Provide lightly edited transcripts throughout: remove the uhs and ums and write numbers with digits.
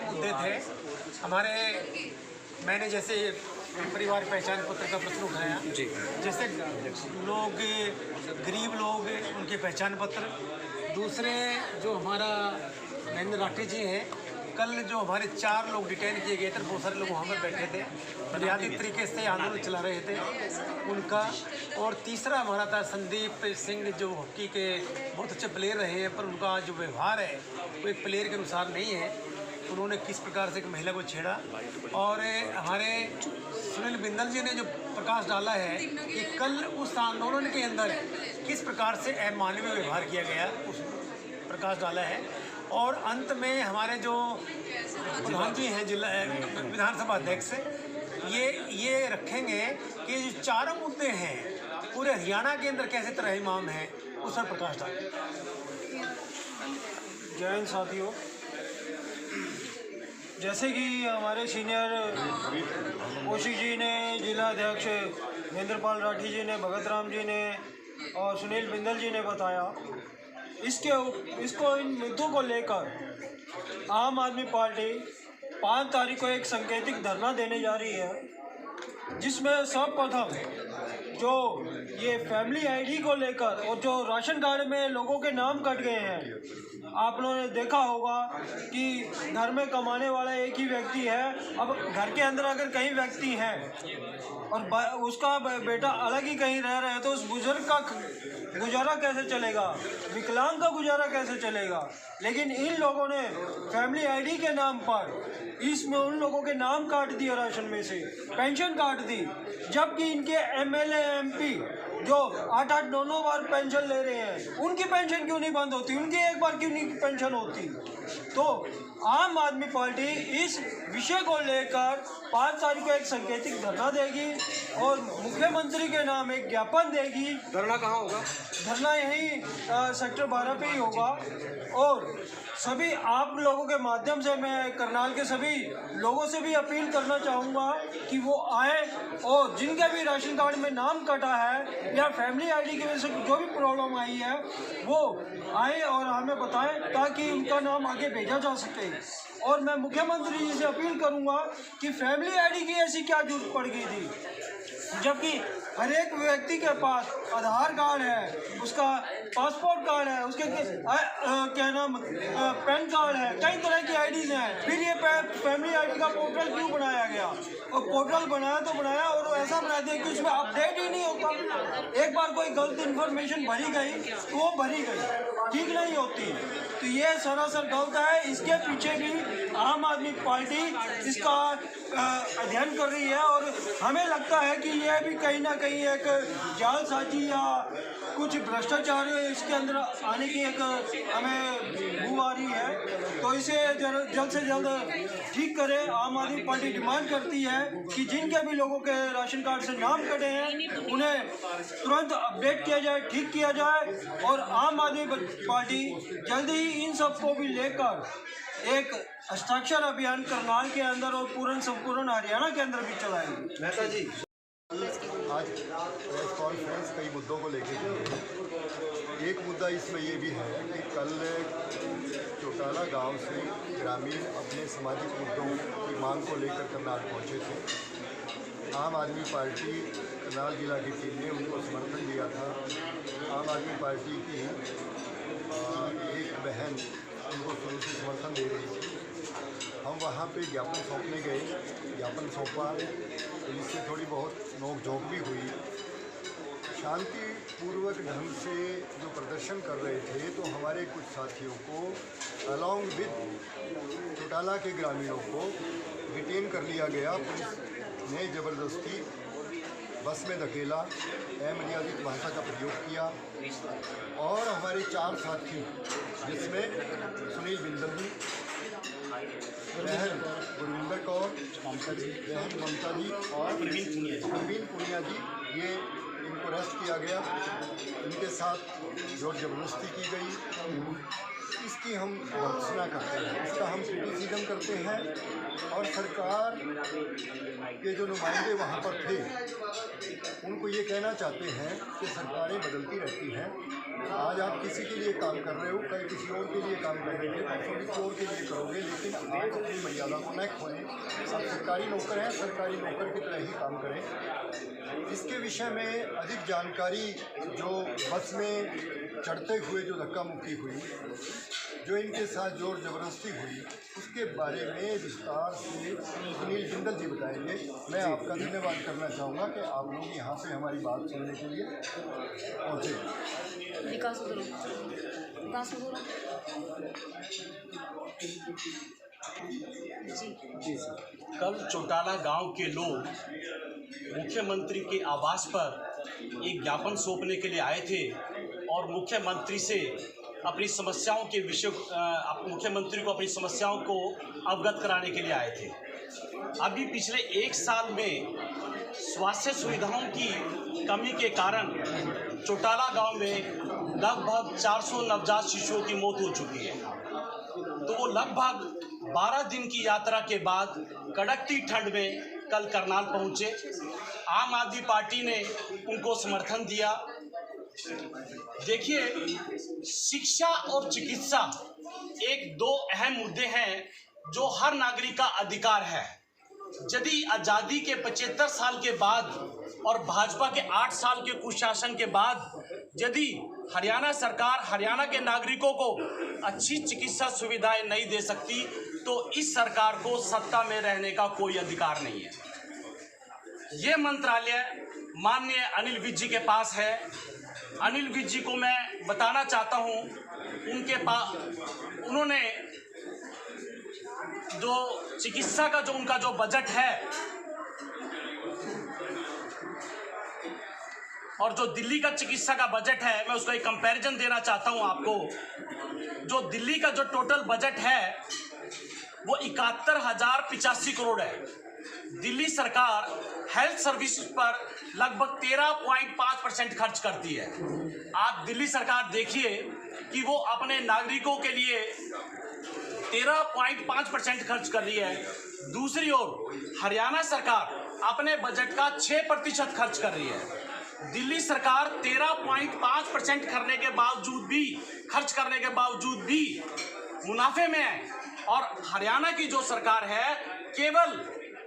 मुद्दे थे हमारे। मैंने जैसे परिवार पहचान पत्र का प्रश्न उठाया जी, जैसे लोग गरीब लोग उनके पहचान पत्र, दूसरे जो हमारा महेंद्र राठी जी हैं, कल जो हमारे 4 लोग डिटेन किए गए थे, बहुत सारे लोग वहाँ पर बैठे थे, बुनियादी तरीके से आंदोलन चला रहे थे उनका। और तीसरा हमारा था संदीप सिंह, जो हॉकी के बहुत अच्छे प्लेयर रहे हैं, पर उनका जो व्यवहार है वो एक प्लेयर के अनुसार नहीं है। उन्होंने किस प्रकार से एक महिला को छेड़ा। और हमारे सुनील बिंदल जी ने जो प्रकाश डाला है कि कल उस आंदोलन के अंदर किस प्रकार से अमानवीय व्यवहार किया गया, उस प्रकाश डाला है। और अंत में हमारे जो प्रधान जी हैं जिला विधानसभा अध्यक्ष, ये रखेंगे कि जो 4 मुद्दे हैं पूरे हरियाणा के अंदर कैसे त्रहिमाम है, उस पर प्रकाश डालें। जय हिंद साथियों, जैसे कि हमारे सीनियर कौशिक जी ने, जिला अध्यक्ष महेंद्रपाल राठी जी ने, भगत राम जी ने और सुनील बिंदल जी ने बताया, इसको इन मुद्दों को लेकर आम आदमी पार्टी 5 तारीख को एक सांकेतिक धरना देने जा रही है, जिसमें सर्वप्रथम जो ये फैमिली आईडी को लेकर और जो राशन कार्ड में लोगों के नाम कट गए हैं, आप लोगों ने देखा होगा कि घर में कमाने वाला एक ही व्यक्ति है। अब घर के अंदर अगर कई व्यक्ति हैं और उसका बेटा अलग ही कहीं रह रहा है, तो उस बुजुर्ग का गुजारा कैसे चलेगा, विकलांग का गुजारा कैसे चलेगा। लेकिन इन लोगों ने फैमिली आईडी के नाम पर इसमें उन लोगों के नाम काट दिए, राशन में से पेंशन काट दी, जबकि इनके एमएलए एमपी जो 8-8, 9-9 बार पेंशन ले रहे हैं, उनकी पेंशन क्यों नहीं बंद होती, उनकी एक बार क्यों नहीं पेंशन होती। तो आम आदमी पार्टी इस विषय को लेकर 5 तारीख को एक सांकेतिक धरना देगी और मुख्यमंत्री के नाम एक ज्ञापन देगी। धरना कहाँ होगा? धरना यही सेक्टर 12 पे ही होगा। और सभी आप लोगों के माध्यम से मैं करनाल के सभी लोगों से भी अपील करना चाहूँगा कि वो आए और जिनके भी राशन कार्ड में नाम कटा है या फैमिली आईडी की वजह से जो भी प्रॉब्लम आई है, वो आए और हमें बताएं ताकि उनका नाम आगे भेजा जा सके। और मैं मुख्यमंत्री जी से अपील करूँगा कि फैमिली आईडी की ऐसी क्या जरूरत पड़ गई थी, जबकि हर एक व्यक्ति के पास आधार कार्ड है, उसका पासपोर्ट कार्ड है, उसके क्या नाम पैन कार्ड है, कई तरह की आईडीज़ हैं। फिर ये फैमिली आईडी का पोर्टल क्यों बनाया गया? और पोर्टल बनाया तो बनाया और ऐसा बना दिया कि उसमें अपडेट ही नहीं होता। एक बार कोई गलत इन्फॉर्मेशन भरी गई तो वो भरी गई, ठीक नहीं होती। तो ये सरासर गलत है। इसके पीछे भी आम आदमी पार्टी इसका अध्ययन कर रही है और हमें लगता है कि यह भी कहीं ना कहीं एक जालसाजी या कुछ भ्रष्टाचार इसके अंदर आने की एक हमें बू आ रही है। तो इसे जल्द से जल्द ठीक करें। आम आदमी पार्टी डिमांड करती है कि जिनके भी लोगों के राशन कार्ड से नाम कटे हैं उन्हें तुरंत अपडेट किया जाए, ठीक किया जाए। और आम आदमी पार्टी जल्द ही इन सब को भी लेकर एक हस्ताक्षर अभियान करनाल के अंदर और संपूर्ण हरियाणा के अंदर भी चलाएंगे। मेहता जी, आज प्रेस कॉन्फ्रेंस कई मुद्दों को लेकर की। एक मुद्दा इसमें ये भी है कि कल चौटाला गांव से ग्रामीण अपने सामाजिक मुद्दों की मांग को लेकर करनाल पहुंचे थे। आम आदमी पार्टी करनाल जिला की टीम ने उनको समर्थन दिया था। आम आदमी पार्टी की एक बहन उनको शुरू से समर्थन दे रही थी। हम वहाँ पे ज्ञापन सौंपने गए, ज्ञापन सौंपा, पुलिस से थोड़ी बहुत नोक-झोंक भी हुई। शांतिपूर्वक ढंग से जो प्रदर्शन कर रहे थे, तो हमारे कुछ साथियों को अलॉन्ग विद चौटाला के ग्रामीणों को डिटेन कर लिया गया। पुलिस ने ज़बरदस्ती बस में धकेला, अमर्यादित भाषा का प्रयोग किया और हमारे 4 साथी, जिसमें सुनील बिंदल जी, बहन गुरविंदर कौर, बहन ममता जी और प्रवीण पुनिया जी, ये इनको अरेस्ट किया गया। इनके साथ जोर जबरदस्ती की गई। इसकी हम भर्त्सना करते हैं, इसका हम क्रिटिसिज्म करते हैं। और सरकार के जो नुमाइंदे वहाँ पर थे उनको ये कहना चाहते हैं कि सरकारें बदलती रहती हैं, आज आप किसी के लिए काम कर रहे हो, कल किसी और के लिए काम करेंगे, परसों किसी और के लिए करोगे, लेकिन आप अपनी मर्यादा को न खोएं। आप सरकारी नौकर हैं, सरकारी नौकर की तरह ही काम करें। इसके विषय में अधिक जानकारी जो बस में चढ़ते हुए जो धक्का मुक्की हुई, जो इनके साथ जोर जबरदस्ती हुई, उसके बारे में विस्तार से सुनील जिंदल जी बताएंगे। मैं आपका धन्यवाद करना चाहूँगा कि आप लोग यहाँ पे हमारी बात सुनने के लिए पहुँचे। कल चौटाला गांव के लोग मुख्यमंत्री के आवास पर एक ज्ञापन सौंपने के लिए आए थे और मुख्यमंत्री से अपनी समस्याओं के विषय मुख्यमंत्री को अपनी समस्याओं को अवगत कराने के लिए आए थे। अभी पिछले 1 साल में स्वास्थ्य सुविधाओं की कमी के कारण चौटाला गांव में लगभग 400 नवजात शिशुओं की मौत हो चुकी है। तो वो लगभग 12 दिन की यात्रा के बाद कड़कती ठंड में कल करनाल पहुंचे। आम आदमी पार्टी ने उनको समर्थन दिया। देखिए, शिक्षा और चिकित्सा एक दो अहम मुद्दे हैं जो हर नागरिक का अधिकार है। यदि आज़ादी के 75 साल के बाद और भाजपा के 8 साल के कुशासन के बाद यदि हरियाणा सरकार हरियाणा के नागरिकों को अच्छी चिकित्सा सुविधाएं नहीं दे सकती तो इस सरकार को सत्ता में रहने का कोई अधिकार नहीं है। ये मंत्रालय माननीय अनिल विज जी के पास है। अनिल विज जी को मैं बताना चाहता हूँ, उनके पास उन्होंने जो चिकित्सा का उनका जो बजट है और जो दिल्ली का चिकित्सा का बजट है, मैं उसका एक कंपैरिजन देना चाहता हूं आपको। जो दिल्ली का जो टोटल बजट है वो 71,085 करोड़ है। दिल्ली सरकार हेल्थ सर्विस पर लगभग 13.5% खर्च करती है। आप दिल्ली सरकार देखिए कि वो अपने नागरिकों के लिए 13.5% खर्च कर रही है। दूसरी ओर हरियाणा सरकार अपने बजट का 6% खर्च कर रही है। दिल्ली सरकार 13.5% खर्च करने के बावजूद भी मुनाफे में है और हरियाणा की जो सरकार है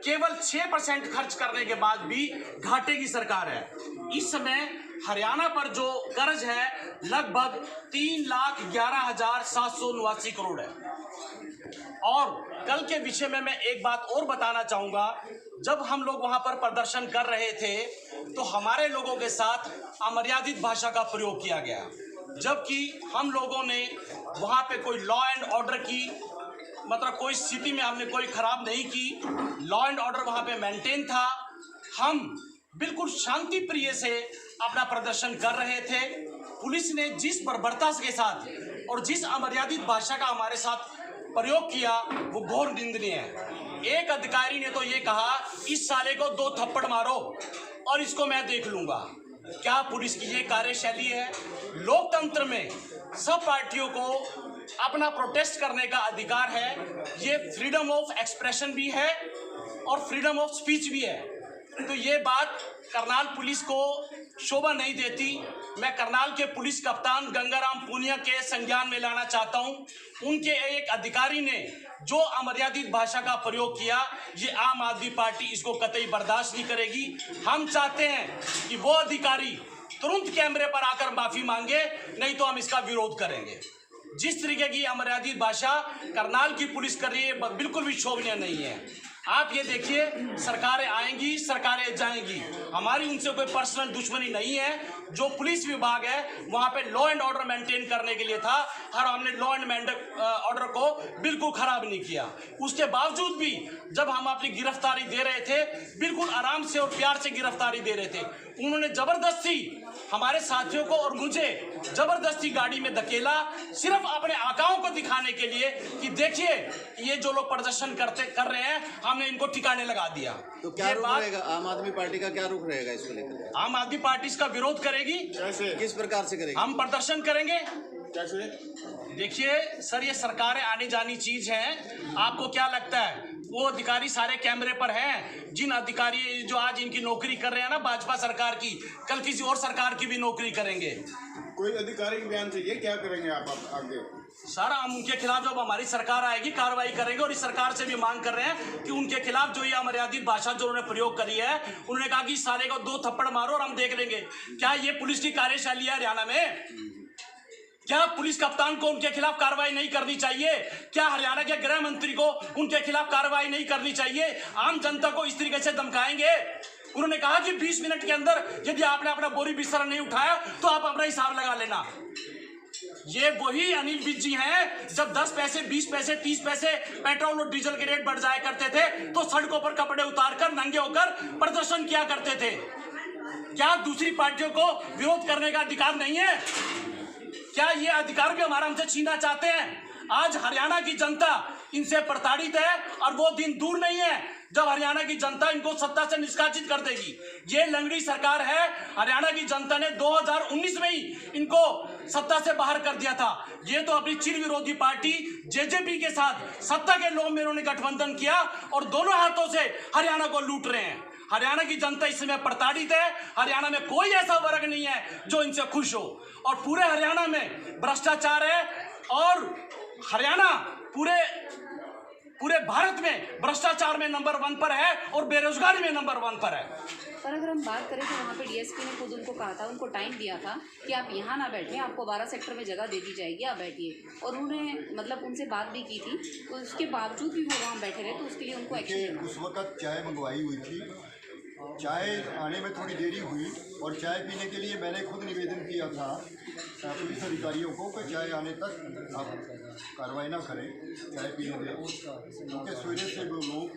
केवल 6% खर्च करने के बाद भी घाटे की सरकार है। इस समय हरियाणा पर जो कर्ज है लगभग 3,11,789 करोड़ है। और कल के विषय में मैं एक बात और बताना चाहूँगा। जब हम लोग वहाँ पर प्रदर्शन कर रहे थे तो हमारे लोगों के साथ अमर्यादित भाषा का प्रयोग किया गया, जबकि हम लोगों ने वहाँ पे कोई लॉ एंड ऑर्डर की कोई स्थिति में हमने कोई खराब नहीं की। लॉ एंड ऑर्डर वहाँ पे मेंटेन था। हम बिल्कुल शांति प्रिय से अपना प्रदर्शन कर रहे थे। पुलिस ने जिस बर्बरता के साथ और जिस अमर्यादित भाषा का हमारे साथ प्रयोग किया वो घोर निंदनीय है। एक अधिकारी ने तो ये कहा, इस साले को 2 थप्पड़ मारो और इसको मैं देख लूंगा। क्या पुलिस की ये कार्यशैली है? लोकतंत्र में सब पार्टियों को अपना प्रोटेस्ट करने का अधिकार है। ये फ्रीडम ऑफ एक्सप्रेशन भी है और फ्रीडम ऑफ स्पीच भी है। तो ये बात करनाल पुलिस को शोभा नहीं देती। मैं करनाल के पुलिस कप्तान गंगाराम पूनिया के संज्ञान में लाना चाहता हूं। उनके एक अधिकारी ने जो अमर्यादित भाषा का प्रयोग किया, ये आम आदमी पार्टी इसको कतई बर्दाश्त नहीं करेगी। हम चाहते हैं कि वो अधिकारी तुरंत कैमरे पर आकर माफी मांगे, नहीं तो हम इसका विरोध करेंगे। जिस तरीके की अमर्यादित भाषा करनाल की पुलिस कर रही है बिल्कुल भी शोभनीय नहीं है। आप ये देखिए, सरकारें आएंगी, सरकारें जाएंगी, हमारी उनसे कोई पर्सनल दुश्मनी नहीं है। जो पुलिस विभाग है वहाँ पे लॉ एंड ऑर्डर मेंटेन करने के लिए था और हमने लॉ एंड ऑर्डर को बिल्कुल खराब नहीं किया। उसके बावजूद भी जब हम अपनी गिरफ्तारी दे रहे थे, बिल्कुल आराम से और प्यार से गिरफ्तारी दे रहे थे। उन्होंने जबरदस्ती हमारे साथियों को और मुझे जबरदस्ती गाड़ी में धकेला, सिर्फ अपने आकाओं को दिखाने के लिए कि देखिए ये जो लोग प्रदर्शन कर रहे हैं, हमने इनको ठिकाने लगा दिया। तो क्या रुख रहेगा? आम आदमी पार्टी का क्या रुख रहेगा इसको लेकर? आम आदमी पार्टी इसका विरोध करेगी। किस प्रकार से करेगी? हम प्रदर्शन करेंगे, देखिए सर, ये सरकारें आनी जानी चीज है। आपको क्या लगता है वो अधिकारी सारे कैमरे पर हैं? जिन अधिकारी जो आज इनकी नौकरी कर रहे हैं ना भाजपा सरकार की, कल किसी और सरकार की भी नौकरी करेंगे। कोई आधिकारिक बयान चाहिए, क्या करेंगे आप आगे? सर, हम उनके खिलाफ जब हमारी सरकार आएगी कार्रवाई करेंगे, और इस सरकार से भी मांग कर रहे हैं कि उनके खिलाफ जो ये अमर्यादित भाषा जो उन्होंने प्रयोग करी है, उन्होंने कहा कि साले को 2 थप्पड़ मारो और हम देख लेंगे। क्या ये पुलिस की कार्यशैली है हरियाणा में? क्या पुलिस कप्तान को उनके खिलाफ कार्रवाई नहीं करनी चाहिए? क्या हरियाणा के गृह मंत्री को उनके खिलाफ कार्रवाई नहीं करनी चाहिए? आम जनता को इस तरीके से धमकाएंगे? उन्होंने कहा कि 20 मिनट के अंदर यदि आपने अपना बोरी बिस्तर नहीं उठाया तो आप अपना हिसाब लगा लेना। ये वही अनिल विज जी हैं जब 10 पैसे 20 पैसे 30 पैसे पेट्रोल और डीजल के रेट बढ़ जाया करते थे तो सड़कों पर कपड़े उतारकर नंगे होकर प्रदर्शन किया करते थे। क्या दूसरी पार्टियों को विरोध करने का अधिकार नहीं है? क्या ये अधिकार भी हमारा हमसे छीनना चाहते हैं? आज हरियाणा की जनता इनसे प्रताड़ित है और वो दिन दूर नहीं है जब हरियाणा की जनता इनको सत्ता से निष्कासित कर देगी। ये लंगड़ी सरकार है। हरियाणा की जनता ने 2019 में ही इनको सत्ता से बाहर कर दिया था। ये तो अपनी चिर विरोधी पार्टी जेजेपी के साथ सत्ता के लोभ में इन्होंने गठबंधन किया और दोनों हाथों से हरियाणा को लूट रहे हैं। हरियाणा की जनता इस समय प्रताड़ित है। हरियाणा में कोई ऐसा वर्ग नहीं है जो इनसे खुश हो, और पूरे हरियाणा में भ्रष्टाचार है, और हरियाणा पूरे भारत में भ्रष्टाचार में नंबर 1 पर है और बेरोजगारी में नंबर 1 पर है। पर अगर हम बात करें तो वहाँ पे डीएसपी ने खुद उनको कहा था, उनको टाइम दिया था कि आप यहाँ ना बैठें, आपको 12 सेक्टर में जगह दे दी जाएगी, आप बैठिए। और उन्होंने मतलब उनसे बात भी की थी, तो उसके बावजूद भी वो वहाँ बैठे रहे, तो उसके लिए उनको एक्शन लेना। उस वक्त चाय मंगवाई हुई थी, चाय आने में थोड़ी देरी हुई और चाय पीने के लिए मैंने खुद निवेदन किया था पुलिस अधिकारियों को कि चाय आने तक आप कार्रवाई ना करें, चाय पीने दें, क्योंकि सवेरे से वो लोग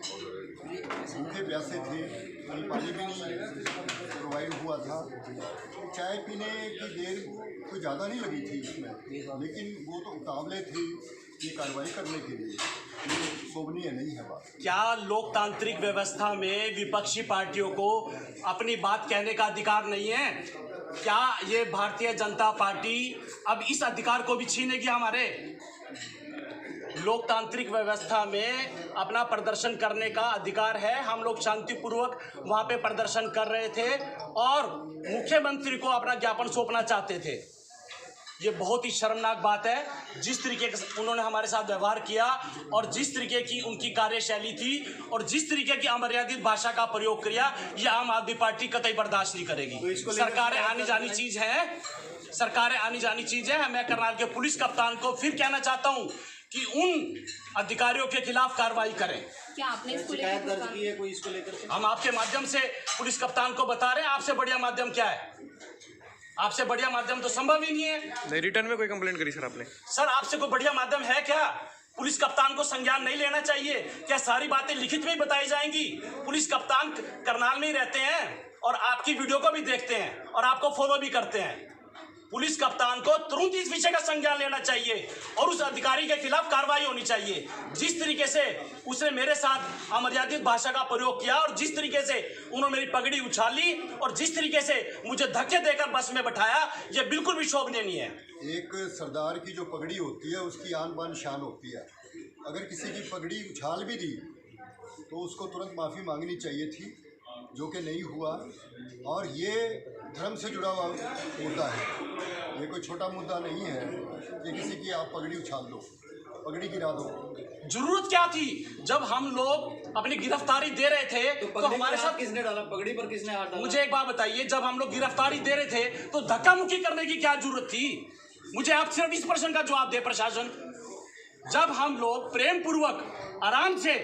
भूखे प्यासे थे, कहीं पानी भी नहीं प्रोवाइड हुआ था। चाय पीने की देर कोई ज़्यादा नहीं लगी थी इसमें, लेकिन वो तो उतावले थे ये कार्रवाई करने के लिए, ये शोभनीय नहीं है बात। क्या लोकतांत्रिक व्यवस्था में विपक्षी पार्टियों को अपनी बात कहने का अधिकार नहीं है? क्या ये भारतीय जनता पार्टी अब इस अधिकार को भी छीनेगी हमारे? लोकतांत्रिक व्यवस्था में अपना प्रदर्शन करने का अधिकार है। हम लोग शांतिपूर्वक वहाँ पे प्रदर्शन कर रहे थे और मुख्यमंत्री को अपना ज्ञापन सौंपना चाहते थे। ये बहुत ही शर्मनाक बात है जिस तरीके से उन्होंने हमारे साथ व्यवहार किया और जिस तरीके की उनकी कार्यशैली थी और जिस तरीके की अमर्यादित भाषा का प्रयोग किया, ये आम आदमी पार्टी कतई बर्दाश्त नहीं करेगी। सरकारें आनी जानी चीज है, सरकारें आनी जानी चीज है। मैं करनाल के पुलिस कप्तान को फिर कहना चाहता हूँ कि उन अधिकारियों के खिलाफ कार्रवाई करें। क्या आपने इसको शिकायत दर्ज की है कोई इसको लेकर? हम आपके माध्यम से पुलिस कप्तान को बता रहे हैं, आपसे बढ़िया माध्यम क्या है? आपसे बढ़िया माध्यम तो संभव ही नहीं है। नहीं, रिटर्न में कोई कंप्लेंट करी सर आपने? सर, आपसे कोई बढ़िया माध्यम है क्या? पुलिस कप्तान को संज्ञान नहीं लेना चाहिए क्या? सारी बातें लिखित में ही बताई जाएंगी। पुलिस कप्तान करनाल में ही रहते हैं और आपकी वीडियो को भी देखते हैं और आपको फॉलो भी करते हैं। पुलिस कप्तान को तुरंत इस विषय का संज्ञान लेना चाहिए और उस अधिकारी के खिलाफ कार्रवाई होनी चाहिए। जिस तरीके से उसने मेरे साथ अमर्यादित भाषा का प्रयोग किया और जिस तरीके से उन्होंने मेरी पगड़ी उछाली और जिस तरीके से मुझे धक्के देकर बस में बैठाया, ये बिल्कुल भी शोभनीय नहीं है। एक सरदार की जो पगड़ी होती है उसकी आन बान शान होती है। अगर किसी की पगड़ी उछाल भी दी तो उसको तुरंत माफ़ी मांगनी चाहिए थी, जो कि नहीं हुआ। और ये धर्म से जुड़ा हुआ मुद्दा है, ये कोई छोटा मुद्दा नहीं है कि किसी की आप पगड़ी उछाल दो, पगड़ी गिरा दो। जरूरत क्या थी? जब हम लोग अपनी गिरफ्तारी दे रहे थे तो हमारे साथ किसने डाला? पगड़ी पर किसने हाथ डाला? मुझे एक बात बताइए, जब हम लोग गिरफ्तारी दे रहे थे तो धक्का मुक्की करने की क्या जरूरत थी? मुझे आप सिर्फ इस प्रश्न का जवाब दे प्रशासन। जब हम लोग प्रेम पूर्वक आराम से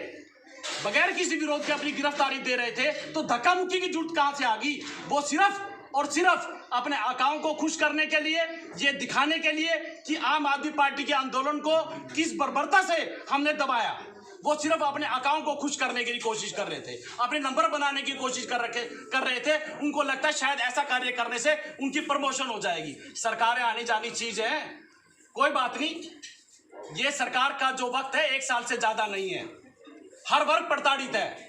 बगैर किसी विरोध के अपनी गिरफ्तारी दे रहे थे तो धक्का मुक्की की जरूरत कहां से आ गई? वो सिर्फ और सिर्फ अपने आकाओं को खुश करने के लिए, ये दिखाने के लिए कि आम आदमी पार्टी के आंदोलन को किस बर्बरता से हमने दबाया। वो सिर्फ अपने आकाओं को खुश करने की कोशिश कर रहे थे, अपने नंबर बनाने की कोशिश कर रहे थे। उनको लगता है शायद ऐसा कार्य करने से उनकी प्रमोशन हो जाएगी। सरकारें आनी जानी चीज है, कोई बात नहीं। ये सरकार का जो वक्त है 1 साल से ज्यादा नहीं है। हर वर्ग प्रताड़ित है।